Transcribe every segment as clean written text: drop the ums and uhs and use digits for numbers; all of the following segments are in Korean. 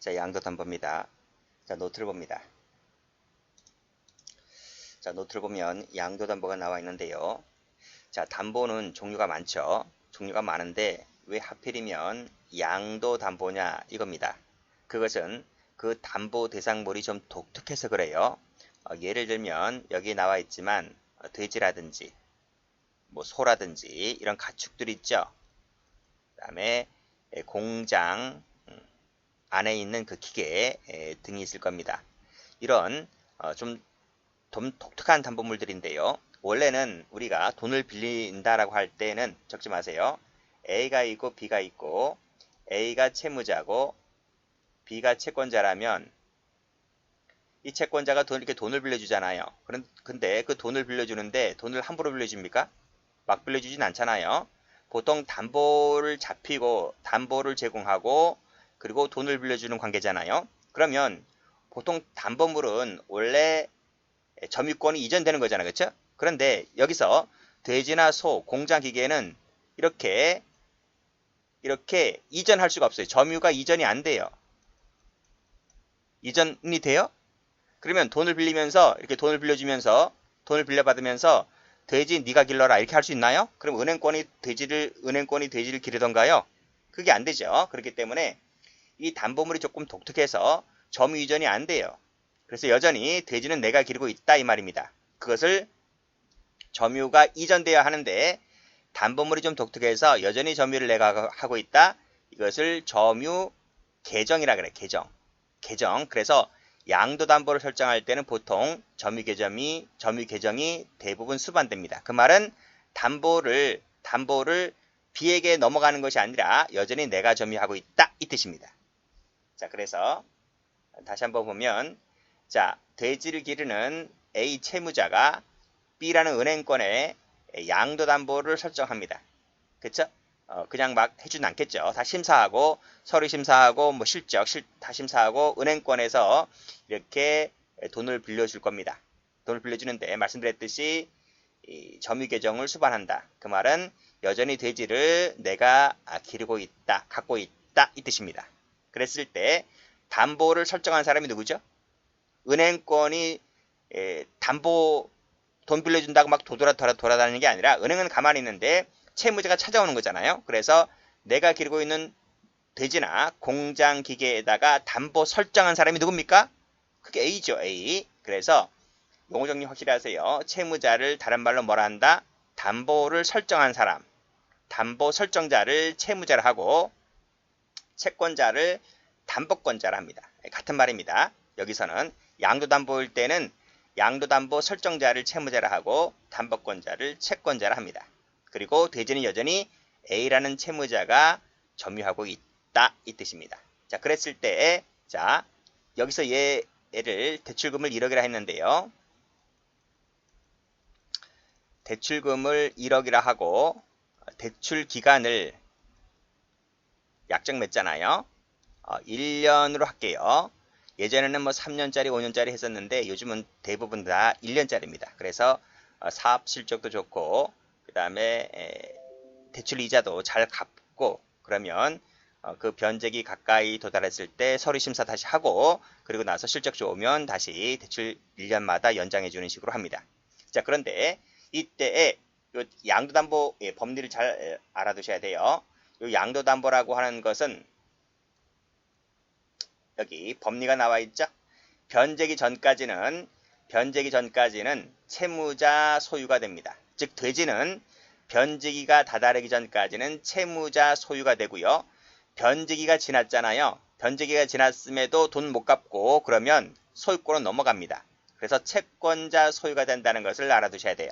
자, 양도담보입니다. 자, 노트를 봅니다. 자, 노트를 보면 양도담보가 나와 있는데요. 자, 담보는 종류가 많죠. 종류가 많은데 왜 하필이면 양도담보냐 이겁니다. 그것은 그 담보 대상물이 좀 독특해서 그래요. 예를 들면 여기 나와 있지만 돼지라든지 뭐 소라든지 이런 가축들 있죠. 그 다음에 공장 안에 있는 그 기계 등이 있을 겁니다. 이런 좀 독특한 담보물들인데요. 원래는 우리가 돈을 빌린다라고 할 때는 적지 마세요. A가 있고 B가 있고 A가 채무자고 B가 채권자라면 이 채권자가 이렇게 돈을 빌려주잖아요. 근데 그 돈을 빌려주는데 돈을 함부로 빌려줍니까? 막 빌려주진 않잖아요. 보통 담보를 잡히고 담보를 제공하고 그리고 돈을 빌려주는 관계잖아요. 그러면 보통 담보물은 원래 점유권이 이전되는 거잖아요. 그렇죠? 그런데 여기서 돼지나 소, 공장 기계는 이렇게 이전할 수가 없어요. 점유가 이전이 안 돼요. 이전이 돼요? 그러면 돈을 빌리면서 이렇게 돈을 빌려주면서 돈을 빌려받으면서 돼지 네가 길러라 이렇게 할 수 있나요? 그럼 은행권이 돼지를 기르던가요? 그게 안 되죠. 그렇기 때문에 이 담보물이 조금 독특해서 점유 이전이 안 돼요. 그래서 여전히 돼지는 내가 기르고 있다 이 말입니다. 그것을 점유가 이전돼야 하는데 담보물이 좀 독특해서 여전히 점유를 내가 하고 있다. 이것을 점유 계정이라 그래. 계정. 그래서 양도담보를 설정할 때는 보통 점유 계정이 대부분 수반됩니다. 그 말은 담보를 B에게 넘어가는 것이 아니라 여전히 내가 점유하고 있다 이 뜻입니다. 자, 그래서 다시 한번 보면 자, 돼지를 기르는 A 채무자가 B라는 은행권에 양도담보를 설정합니다. 그쵸? 그냥 막 해주진 않겠죠. 다 심사하고 서류 심사하고 뭐 실적 다 심사하고 은행권에서 이렇게 돈을 빌려줄 겁니다. 돈을 빌려주는데 말씀드렸듯이 이 점유 계정을 수반한다. 그 말은 여전히 돼지를 내가 기르고 있다, 갖고 있다 이 뜻입니다. 그랬을 때 담보를 설정한 사람이 누구죠? 은행권이 담보 돈 빌려준다고 막 돌아다니는 게 아니라 은행은 가만히 있는데 채무자가 찾아오는 거잖아요. 그래서 내가 기르고 있는 돼지나 공장 기계에다가 담보 설정한 사람이 누굽니까? 그게 A죠, A. 그래서 용어 정리 확실히 하세요. 채무자를 다른 말로 뭐라 한다? 담보를 설정한 사람. 담보 설정자를 채무자를 하고 채권자를 담보권자를 합니다. 같은 말입니다. 여기서는 양도담보일 때는 양도담보 설정자를 채무자를 하고 담보권자를 채권자를 합니다. 그리고 돼지는 여전히 A라는 채무자가 점유하고 있다 이 뜻입니다. 자, 그랬을 때 자, 여기서 얘를 대출금을 1억이라 했는데요. 대출금을 1억이라 하고 대출 기간을 약정 맺잖아요. 1년으로 할게요. 예전에는 뭐 3년짜리, 5년짜리 했었는데 요즘은 대부분 다 1년짜리입니다. 그래서 사업 실적도 좋고 그 다음에 대출 이자도 잘 갚고 그러면 그 변제기 가까이 도달했을 때 서류 심사 다시 하고 그리고 나서 실적 좋으면 다시 대출 1년마다 연장해 주는 식으로 합니다. 자, 그런데 이때에 요 양도담보 법리를 잘 알아두셔야 돼요. 요 양도담보라고 하는 것은 여기 법리가 나와 있죠. 변제기 전까지는 채무자 소유가 됩니다. 즉 돼지는 변제기가 다다르기 전까지는 채무자 소유가 되고요. 변제기가 지났잖아요. 변제기가 지났음에도 돈 못 갚고 그러면 소유권은 넘어갑니다. 그래서 채권자 소유가 된다는 것을 알아두셔야 돼요.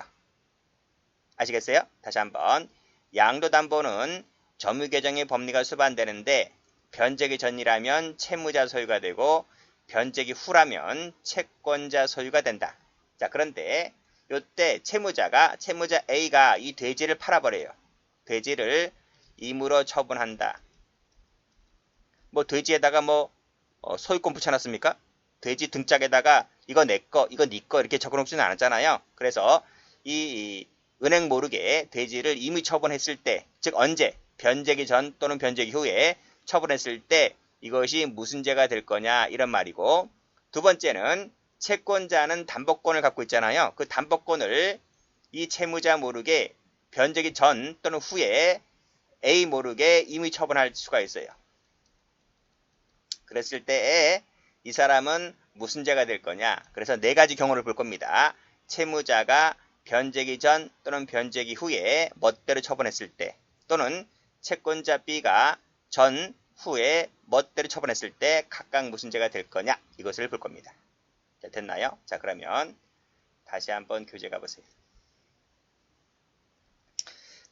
아시겠어요? 다시 한번 양도담보는 점유계정의 법리가 수반되는데 변제기 전이라면 채무자 소유가 되고 변제기 후라면 채권자 소유가 된다. 자, 그런데 이때 채무자 A가 이 돼지를 팔아버려요. 돼지를 임으로 처분한다. 뭐 돼지에다가 뭐 소유권 붙여놨습니까? 돼지 등짝에다가 이거 내 거, 이거 네 거 이렇게 적어놓지는 않았잖아요. 그래서 이 은행 모르게 돼지를 임의 처분했을 때, 즉 언제 변제기 전 또는 변제기 후에 처분했을 때 이것이 무슨 죄가 될 거냐 이런 말이고, 두 번째는 채권자는 담보권을 갖고 있잖아요. 그 담보권을 이 채무자 모르게 변제기 전 또는 후에 A 모르게 임의 처분할 수가 있어요. 그랬을 때에 이 사람은 무슨 죄가 될 거냐. 그래서 네 가지 경우를 볼 겁니다. 채무자가 변제기 전 또는 변제기 후에 멋대로 처분했을 때, 또는 채권자 B가 전, 후에 멋대로 처분했을 때 각각 무슨 죄가 될 거냐, 이것을 볼 겁니다. 자, 됐나요? 자, 그러면 다시 한번 교재 가보세요.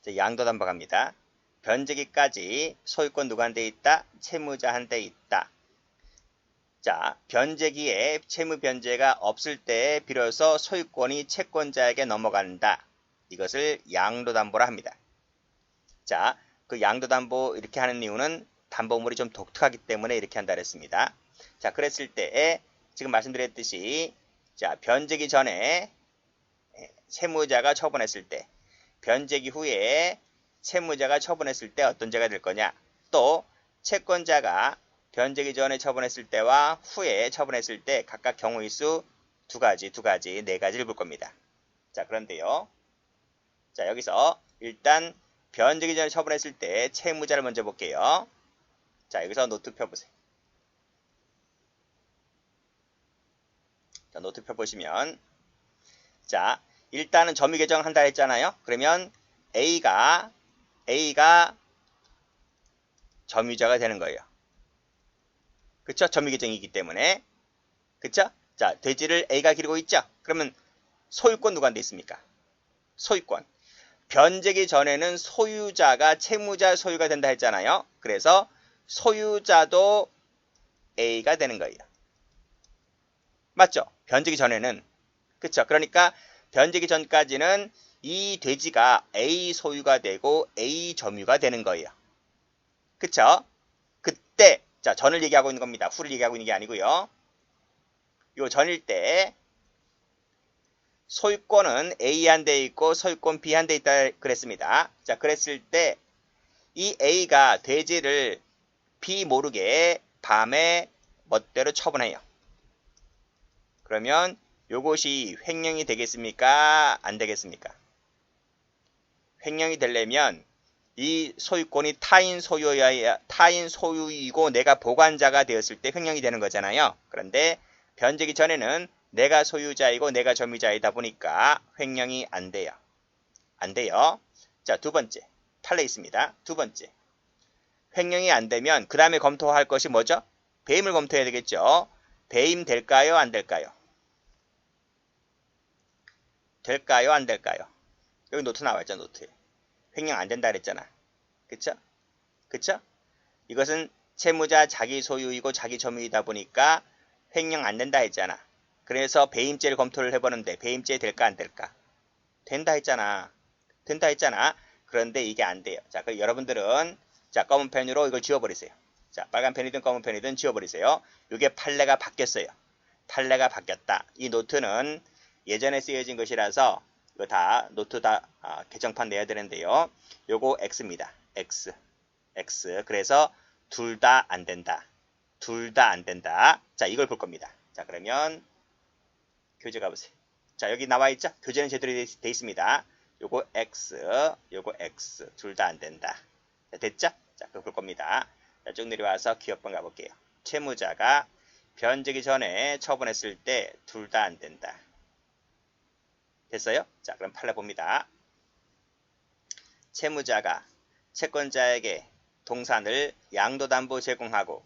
자, 양도담보 갑니다. 변제기까지 소유권 누구한테 있다? 채무자한테 있다. 자, 변제기에 채무 변제가 없을 때 비로소 소유권이 채권자에게 넘어간다. 이것을 양도담보라 합니다. 자, 그 양도담보 이렇게 하는 이유는 담보물이 좀 독특하기 때문에 이렇게 한다 그랬습니다. 자, 그랬을 때에 지금 말씀드렸듯이, 자, 변제기 전에 채무자가 처분했을 때, 변제기 후에 채무자가 처분했을 때 어떤 죄가 될 거냐, 또 채권자가 변제기 전에 처분했을 때와 후에 처분했을 때 각각 경우의 수 네 가지를 볼 겁니다. 자, 그런데요. 자, 여기서 일단 변제기 전에 처분했을 때 채무자를 먼저 볼게요. 자, 여기서 노트 펴보세요. 자, 노트 펴보시면, 자, 일단은 점유 개정한다 했잖아요. 그러면 A가 점유자가 되는 거예요. 그쵸? 점유 개정이기 때문에. 그쵸? 자, 돼지를 A가 기르고 있죠? 그러면 소유권 누구한테 있습니까? 소유권. 변제기 전에는 소유자가 채무자 소유가 된다 했잖아요. 그래서 소유자도 A가 되는 거예요. 맞죠? 변제기 전에는. 그쵸? 그러니까 변제기 전까지는 이 돼지가 A 소유가 되고 A 점유가 되는 거예요. 그쵸? 그때, 자, 전을 얘기하고 있는 겁니다. 후를 얘기하고 있는 게 아니고요. 요 전일 때 소유권은 A한테 있고 소유권 B한테 있다 그랬습니다. 자, 그랬을 때 이 A가 돼지를 B 모르게 밤에 멋대로 처분해요. 그러면 요것이 횡령이 되겠습니까? 안 되겠습니까? 횡령이 되려면 이 소유권이 타인 소유이고 내가 보관자가 되었을 때 횡령이 되는 거잖아요. 그런데 변제기 전에는 내가 소유자이고 내가 점유자이다 보니까 횡령이 안 돼요. 안 돼요. 자, 두 번째. 판례 있습니다. 두 번째. 횡령이 안 되면 그 다음에 검토할 것이 뭐죠? 배임을 검토해야 되겠죠. 배임 될까요? 안 될까요? 될까요? 안 될까요? 여기 노트 나와있죠, 노트에. 횡령 안 된다 그랬잖아. 그쵸? 그쵸? 이것은 채무자 자기 소유이고 자기 점유이다 보니까 횡령 안 된다 했잖아. 그래서 배임죄를 검토를 해보는데 배임죄 될까 안 될까? 된다 했잖아. 된다 했잖아. 그런데 이게 안 돼요. 자, 그럼 여러분들은 자, 검은 펜으로 이걸 지워버리세요. 자, 빨간 펜이든 검은 펜이든 지워버리세요. 이게 판례가 바뀌었어요. 판례가 바뀌었다. 이 노트는 예전에 쓰여진 것이라서 이거 다 노트 다 개정판 내야 되는데요. 요거 X입니다. X. 그래서 둘 다 안 된다. 둘 다 안 된다. 자, 이걸 볼 겁니다. 자, 그러면 교재 가보세요. 자, 여기 나와 있죠? 교재는 제대로 돼 있습니다. 요거 X, 요거 X. 둘 다 안 된다. 자, 됐죠? 자, 그거 볼 겁니다. 자, 쭉 내려와서 기업번 가볼게요. 채무자가 변제기 전에 처분했을 때 둘 다 안 된다. 됐어요? 자, 그럼 판례 봅니다. 채무자가 채권자에게 동산을 양도담보 제공하고,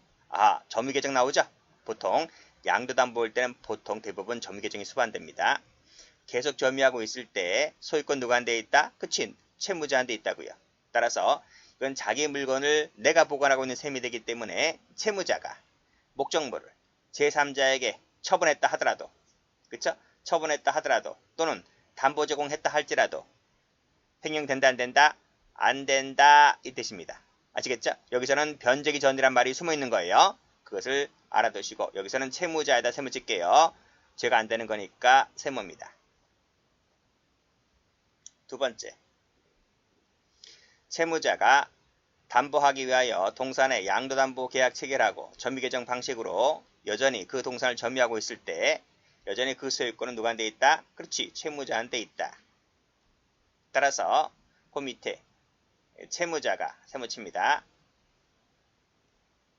점유계정 나오죠? 보통 양도담보일 때는 보통 대부분 점유계정이 수반됩니다. 계속 점유하고 있을 때 소유권 누구한테 있다? 그치, 채무자한테 있다고요. 따라서 이건 자기 물건을 내가 보관하고 있는 셈이 되기 때문에 채무자가 목적물을 제3자에게 처분했다 하더라도, 그쵸? 처분했다 하더라도 또는 담보 제공했다 할지라도 횡령된다 안 된다? 안 된다 이 뜻입니다. 아시겠죠? 여기서는 변제기 전이란 말이 숨어 있는 거예요. 그것을 알아두시고 여기서는 채무자에다 세무 찍게요. 죄가 안 되는 거니까 세무입니다. 두 번째, 채무자가 담보하기 위하여 동산에 양도담보 계약 체결하고 점유개정 방식으로 여전히 그 동산을 점유하고 있을 때 여전히 그 소유권은 누구한테 있다? 그렇지, 채무자한테 있다. 따라서 그 밑에 채무자가 세무칩니다.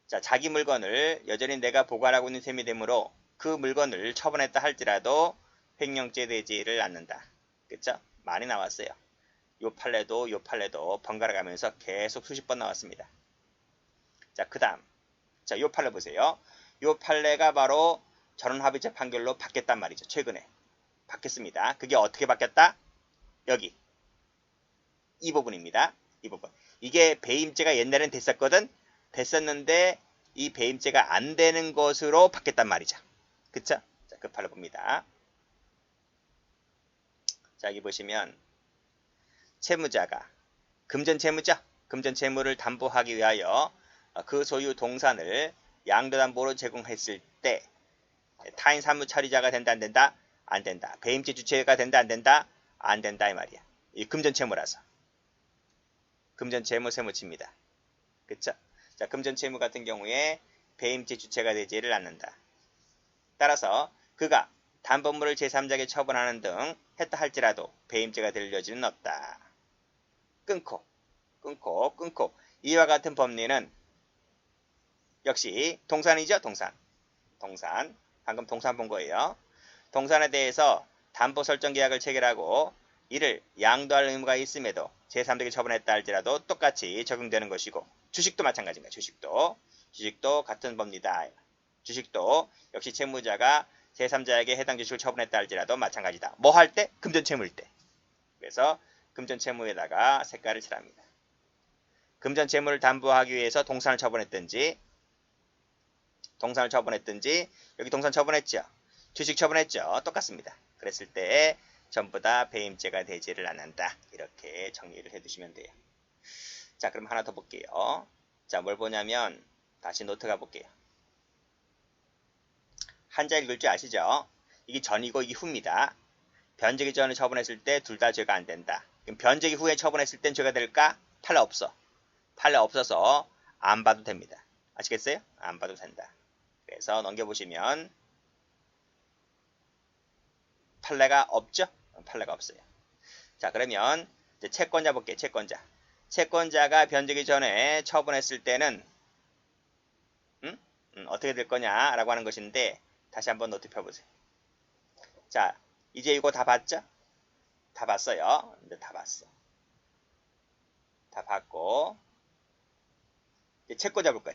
자, 자기 물건을 여전히 내가 보관하고 있는 셈이 되므로 그 물건을 처분했다 할지라도 횡령죄 되지를 않는다. 그쵸? 많이 나왔어요. 요 판례도 번갈아 가면서 계속 수십 번 나왔습니다. 자, 그 다음. 자, 요 판례 보세요. 요 판례가 바로 전원합의체 판결로 바뀌었단 말이죠. 최근에. 바뀌었습니다. 그게 어떻게 바뀌었다? 여기. 이 부분입니다. 이 부분. 이게 배임죄가 옛날엔 됐었거든? 됐었는데 이 배임죄가 안 되는 것으로 바뀌었단 말이죠. 그쵸? 자, 그 판례 봅니다. 자, 여기 보시면 채무자가 금전채무죠. 금전채무를 담보하기 위하여 그 소유 동산을 양도담보로 제공했을 때 타인 사무처리자가 된다 안 된다? 안 된다. 배임죄 주체가 된다 안 된다? 안 된다 이 말이야. 이 금전채무라서. 금전채무 세무칩니다. 그쵸? 자, 금전채무 같은 경우에 배임죄 주체가 되지를 않는다. 따라서 그가 담보물을 제3자에게 처분하는 등 했다 할지라도 배임죄가 될 여지는 없다. 끊고 이와 같은 법리는 역시 동산이죠. 동산 방금 동산 본 거예요. 동산에 대해서 담보 설정 계약을 체결하고 이를 양도할 의무가 있음에도 제3자에게 처분했다 할지라도 똑같이 적용되는 것이고 주식도 마찬가지입니다. 주식도 같은 법리다. 주식도 역시 채무자가 제3자에게 해당 주식을 처분했다 할지라도 마찬가지다. 뭐 할 때? 금전채무일 때. 그래서 금전채무에다가 색깔을 칠합니다. 금전채무를 담보하기 위해서 동산을 처분했든지 여기 동산 처분했죠. 주식 처분했죠. 똑같습니다. 그랬을 때 전부 다 배임죄가 되지를 않는다. 이렇게 정리를 해두시면 돼요. 자, 그럼 하나 더 볼게요. 자, 뭘 보냐면 다시 노트 가볼게요. 한자 읽을 줄 아시죠? 이게 전이고 이게 후입니다. 변제기 전에 처분했을 때 둘 다 죄가 안 된다. 그럼 변제기 후에 처분했을 땐 죄가 될까? 판례 없어. 판례 없어서 안 봐도 됩니다. 아시겠어요? 안 봐도 된다. 그래서 넘겨보시면 판례가 없죠? 판례가 없어요. 자, 그러면 이제 채권자 볼게요. 채권자가 변제기 전에 처분했을 때는 어떻게 될 거냐라고 하는 것인데 다시 한번 노트 펴보세요. 자, 이제 이거 다 봤죠? 다 봤어요. 이제 다 봤어. 다 봤고 이제 채권자 볼까요?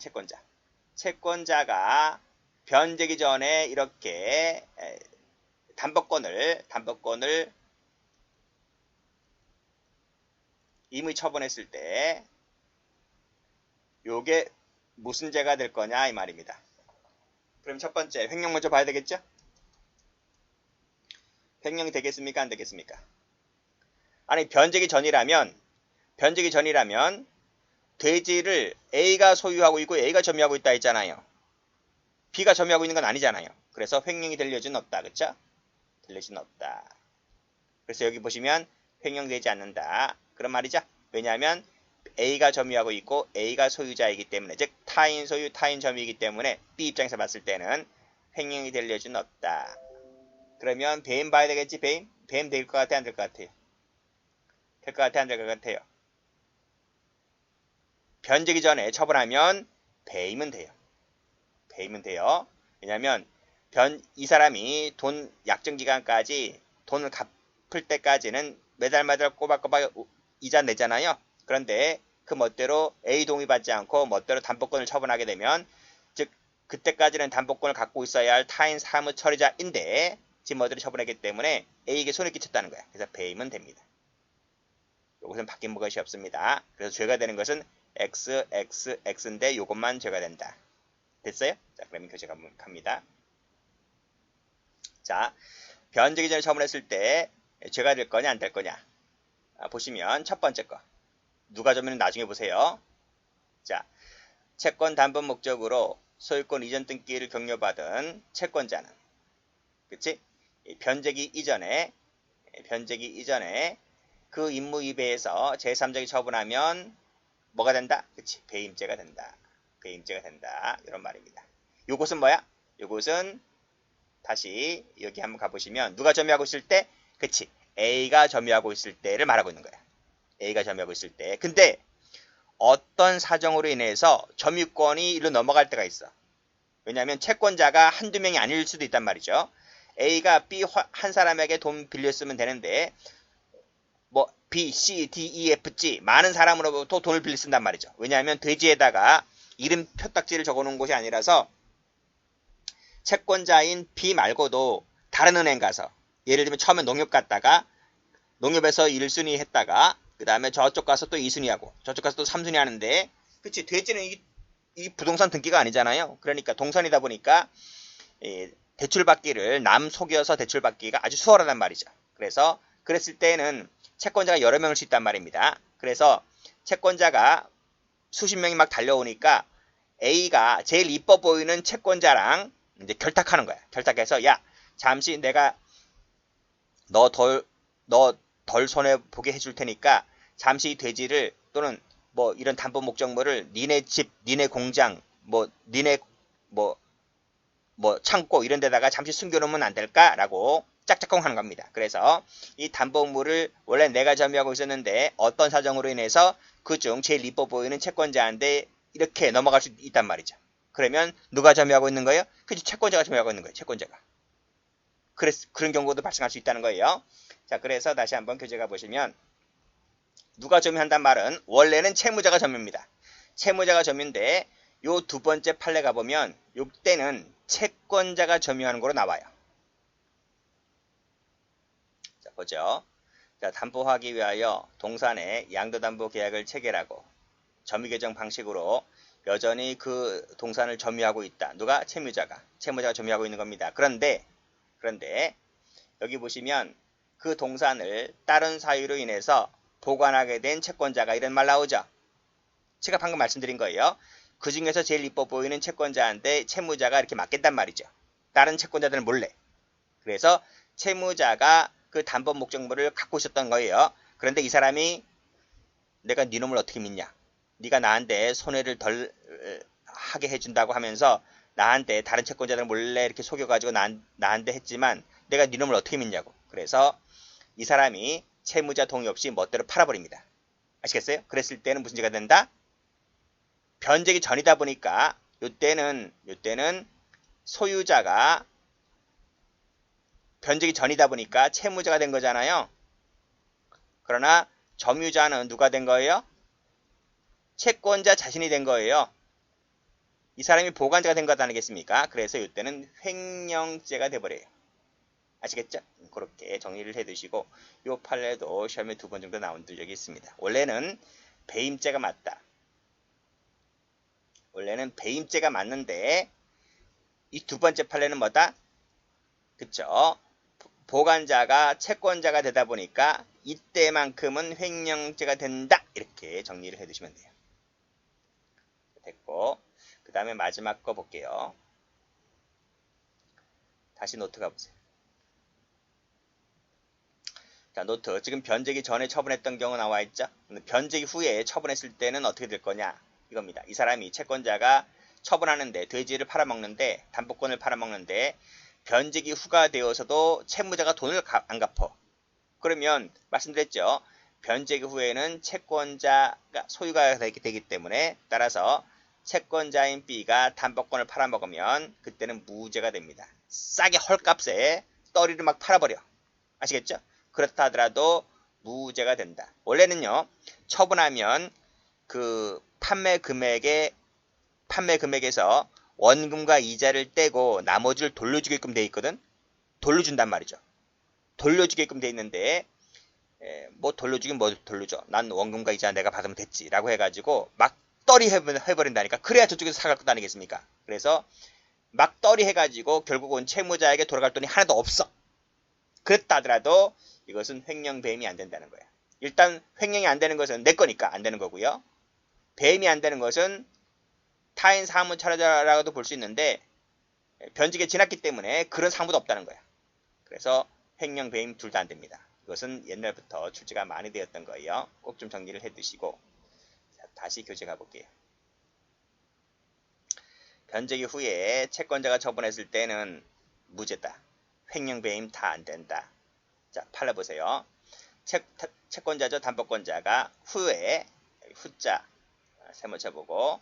채권자가 변제기 전에 이렇게 담보권을 임의 처분했을 때 요게 무슨 죄가 될 거냐 이 말입니다. 그럼 첫 번째 횡령 먼저 봐야 되겠죠? 횡령이 되겠습니까? 안 되겠습니까? 아니 변제기 전이라면 돼지를 A가 소유하고 있고 A가 점유하고 있다 했잖아요. B가 점유하고 있는 건 아니잖아요. 그래서 횡령이 될 여지는 없다. 그쵸? 될 여지는 없다. 그래서 여기 보시면 횡령되지 않는다. 그런 말이죠. 왜냐하면 A가 점유하고 있고 A가 소유자이기 때문에 즉 타인 소유 타인 점유이기 때문에 B 입장에서 봤을 때는 횡령이 될 여지는 없다. 그러면 배임 봐야 되겠지? 배임 될 것 같아? 안 될 것 같아요? 될 것 같아? 안 될 것 같아요? 변제기 전에 처분하면 배임은 돼요. 왜냐하면 이 사람이 돈 약정 기간까지 돈을 갚을 때까지는 매달 꼬박꼬박 이자 내잖아요. 그런데 그 멋대로 A 동의받지 않고 멋대로 담보권을 처분하게 되면 즉 그때까지는 담보권을 갖고 있어야 할 타인 사무처리자인데 지 멋대로 처분했기 때문에 A에게 손을 끼쳤다는 거야. 그래서 배임은 됩니다. 이것은 바뀐 것이 없습니다. 그래서 죄가 되는 것은 XXX인데 이것만 죄가 된다. 됐어요? 자, 그러면 교재 갑니다. 자, 변제기 전에 처분했을 때 죄가 될 거냐 안 될 거냐 보시면 첫 번째 거 누가 점유는 나중에 보세요. 자, 채권 담보 목적으로 소유권 이전 등기를 격려받은 채권자는 그치? 변제기 이전에 그 임무 위배에서 제3자에게 처분하면 뭐가 된다? 그치, 배임죄가 된다. 배임죄가 된다. 이런 말입니다. 요것은 뭐야? 요것은 다시 여기 한번 가보시면 누가 점유하고 있을 때? 그치, A가 점유하고 있을 때를 말하고 있는 거야. A가 점유하고 있을 때. 근데 어떤 사정으로 인해서 점유권이 일로 넘어갈 때가 있어. 왜냐하면 채권자가 한두 명이 아닐 수도 있단 말이죠. A가 B 한 사람에게 돈 빌렸으면 되는데 뭐 B, C, D, E, F, G 많은 사람으로부터 돈을 빌려 쓴단 말이죠. 왜냐하면 돼지에다가 이름 표딱지를 적어놓은 곳이 아니라서 채권자인 B 말고도 다른 은행 가서 예를 들면 처음에 농협 갔다가 농협에서 1순위 했다가 그 다음에 저쪽 가서 또 2순위 하고 저쪽 가서 또 3순위 하는데 그치, 돼지는 이 부동산 등기가 아니잖아요. 그러니까 동선이다 보니까 대출받기를 남 속여서 대출받기가 아주 수월하단 말이죠. 그래서 그랬을 때는 채권자가 여러 명일 수 있단 말입니다. 그래서 채권자가 수십 명이 막 달려오니까 A가 제일 이뻐 보이는 채권자랑 이제 결탁하는 거야. 결탁해서 야, 잠시 내가 너 덜 손해 보게 해줄 테니까 잠시 돼지를 또는 뭐 이런 담보 목적물을 니네 집, 니네 공장, 니네 창고 이런 데다가 잠시 숨겨놓으면 안 될까라고 짝짝꿍 하는 겁니다. 그래서 이 담보물을 원래 내가 점유하고 있었는데 어떤 사정으로 인해서 그중 제일 이뻐 보이는 채권자한테 이렇게 넘어갈 수 있단 말이죠. 그러면 누가 점유하고 있는 거예요? 그치, 채권자가 점유하고 있는 거예요. 채권자가. 그런 경우도 발생할 수 있다는 거예요. 자, 그래서 다시 한번 교재가 보시면 누가 점유한단 말은 원래는 채무자가 점유입니다. 채무자가 점유인데 요 두 번째 판례 가보면 요때는 채권자가 점유하는 거로 나와요. 자, 보죠. 자, 담보하기 위하여 동산에 양도담보 계약을 체결하고 점유개정 방식으로 여전히 그 동산을 점유하고 있다. 누가? 채무자가 점유하고 있는 겁니다. 그런데 여기 보시면 그 동산을 다른 사유로 인해서 보관하게 된 채권자가 이런 말 나오죠. 제가 방금 말씀드린 거예요. 그 중에서 제일 이뻐 보이는 채권자한테 채무자가 이렇게 맡긴단 말이죠. 다른 채권자들은 몰래. 그래서 채무자가 그 담보 목적물을 갖고 있었던 거예요. 그런데 이 사람이 내가 네 놈을 어떻게 믿냐? 네가 나한테 손해를 덜 하게 해준다고 하면서 나한테 다른 채권자들 몰래 이렇게 속여가지고 나한테 했지만 내가 네 놈을 어떻게 믿냐고. 그래서 이 사람이 채무자 동의 없이 멋대로 팔아버립니다. 아시겠어요? 그랬을 때는 무슨 죄가 된다? 변제기 전이다 보니까 요때는 소유자가 변제기 전이다 보니까 채무자가 된 거잖아요. 그러나 점유자는 누가 된 거예요? 채권자 자신이 된 거예요. 이 사람이 보관자가 된 것 아니겠습니까? 그래서 이때는 횡령죄가 돼버려요. 아시겠죠? 그렇게 정리를 해두시고 이 판례도 시험에 2번 정도 나온 적이 있습니다. 원래는 배임죄가 맞다. 원래는 배임죄가 맞는데 이 두 번째 판례는 뭐다? 그쵸? 보관자가 채권자가 되다 보니까 이때만큼은 횡령죄가 된다. 이렇게 정리를 해두시면 돼요. 됐고 그 다음에 마지막 거 볼게요. 다시 노트 가보세요. 자, 노트. 지금 변제기 전에 처분했던 경우 나와 있죠? 변제기 후에 처분했을 때는 어떻게 될 거냐? 이겁니다. 이 사람이 채권자가 처분하는데 돼지를 팔아먹는데 담보권을 팔아먹는데 변제기 후가 되어서도 채무자가 돈을 안 갚어. 그러면 말씀드렸죠. 변제기 후에는 채권자가 소유가 되기 때문에 따라서 채권자인 B가 담보권을 팔아먹으면 그때는 무죄가 됩니다. 싸게 헐값에 떨이를 막 팔아버려. 아시겠죠? 그렇다 하더라도 무죄가 된다. 원래는요. 처분하면 그 판매 금액에서 원금과 이자를 떼고 나머지를 돌려주게끔 돼 있거든. 돌려준단 말이죠. 돌려주게끔 돼 있는데 뭐 돌려주긴 뭐 돌려줘. 난 원금과 이자 내가 받으면 됐지 라고 해가지고 막 떨이 해버린다니까. 그래야 저쪽에서 사갈 것 아니겠습니까? 그래서 막 떨이 해가지고 결국은 채무자에게 돌아갈 돈이 하나도 없어. 그렇다 하더라도 이것은 횡령 배임이 안 된다는 거야. 일단 횡령이 안 되는 것은 내 거니까 안 되는 거고요. 배임이 안 되는 것은 타인 사무 차례자라고도 볼 수 있는데 변직에 지났기 때문에 그런 사무도 없다는 거야. 그래서 횡령, 배임 둘 다 안 됩니다. 이것은 옛날부터 출제가 많이 되었던 거예요. 꼭 좀 정리를 해두시고 다시 교재 가볼게요. 변제기 후에 채권자가 처분했을 때는 무죄다. 횡령 배임 다 안된다. 자, 판례 보세요. 채권자죠. 담보권자가 후에 후자 세모쳐 보고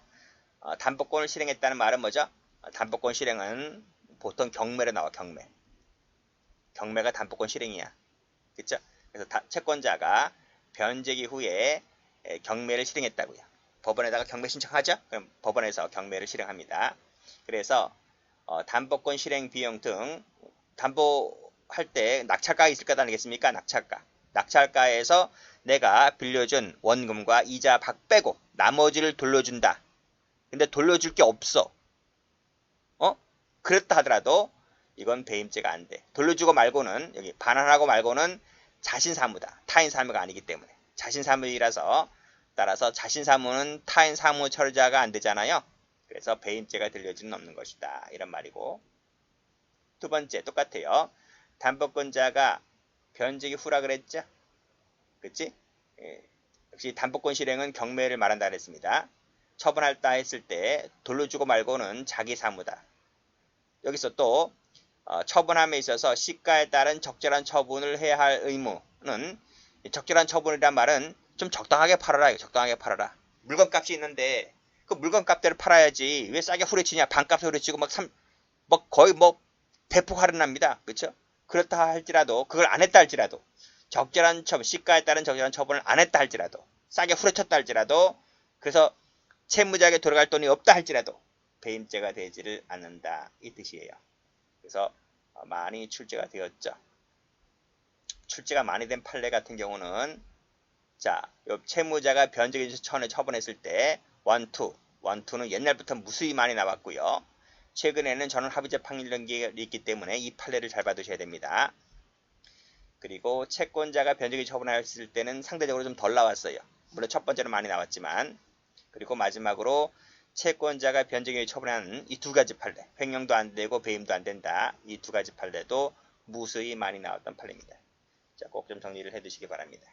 담보권을 실행했다는 말은 뭐죠? 담보권 실행은 보통 경매로 나와. 경매가 담보권 실행이야. 그쵸? 그래서 채권자가 변제기 후에 경매를 실행했다고요. 법원에다가 경매 신청하죠? 그럼 법원에서 경매를 실행합니다. 그래서 담보권 실행 비용 등 담보할 때 낙찰가가 있을 것 아니겠습니까? 낙찰가에서 내가 빌려준 원금과 이자 박 빼고 나머지를 돌려준다. 근데 돌려줄 게 없어. 그렇다 하더라도 이건 배임죄가 안 돼. 돌려주고 말고는, 여기 반환하고 말고는 자신 사무다. 타인 사무가 아니기 때문에. 자신 사무이라서, 따라서 자신 사무는 타인 사무 처리자가 안 되잖아요. 그래서 배임죄가 들려지는 없는 것이다. 이런 말이고. 두 번째, 똑같아요. 담보권자가 변제기 후라 그랬죠? 그치? 역시 담보권 실행은 경매를 말한다 그랬습니다. 처분할다 했을 때 돌려주고 말고는 자기 사무다. 여기서 또 처분함에 있어서 시가에 따른 적절한 처분을 해야 할 의무는, 적절한 처분이란 말은 좀 적당하게 팔아라. 적당하게 팔아라. 물건값이 있는데 그 물건값대로 팔아야지 왜 싸게 후려치냐. 반값에 후려치고 거의 대폭 할인합니다. 그렇죠? 그렇다 할지라도, 그걸 안 했다 할지라도, 적절한 처분, 시가에 따른 적절한 처분을 안 했다 할지라도, 싸게 후려쳤다 할지라도, 그래서 채무자에게 돌아갈 돈이 없다 할지라도 배임죄가 되지를 않는다. 이 뜻이에요. 그래서 많이 출제가 되었죠. 출제가 많이 된 판례 같은 경우는, 자, 채무자가 변제기 전에 처분했을 때 원투는 옛날부터 무수히 많이 나왔고요. 최근에는 전원합의재판 일련기가 있기 때문에 이 판례를 잘 봐두셔야 됩니다. 그리고 채권자가 변제기 처분했을 때는 상대적으로 좀 덜 나왔어요. 물론 첫 번째는 많이 나왔지만. 그리고 마지막으로 채권자가 변제기 처분한 이 두 가지 판례, 횡령도 안 되고 배임도 안 된다. 이 두 가지 판례도 무수히 많이 나왔던 판례입니다. 자, 꼭 좀 정리를 해 두시기 바랍니다.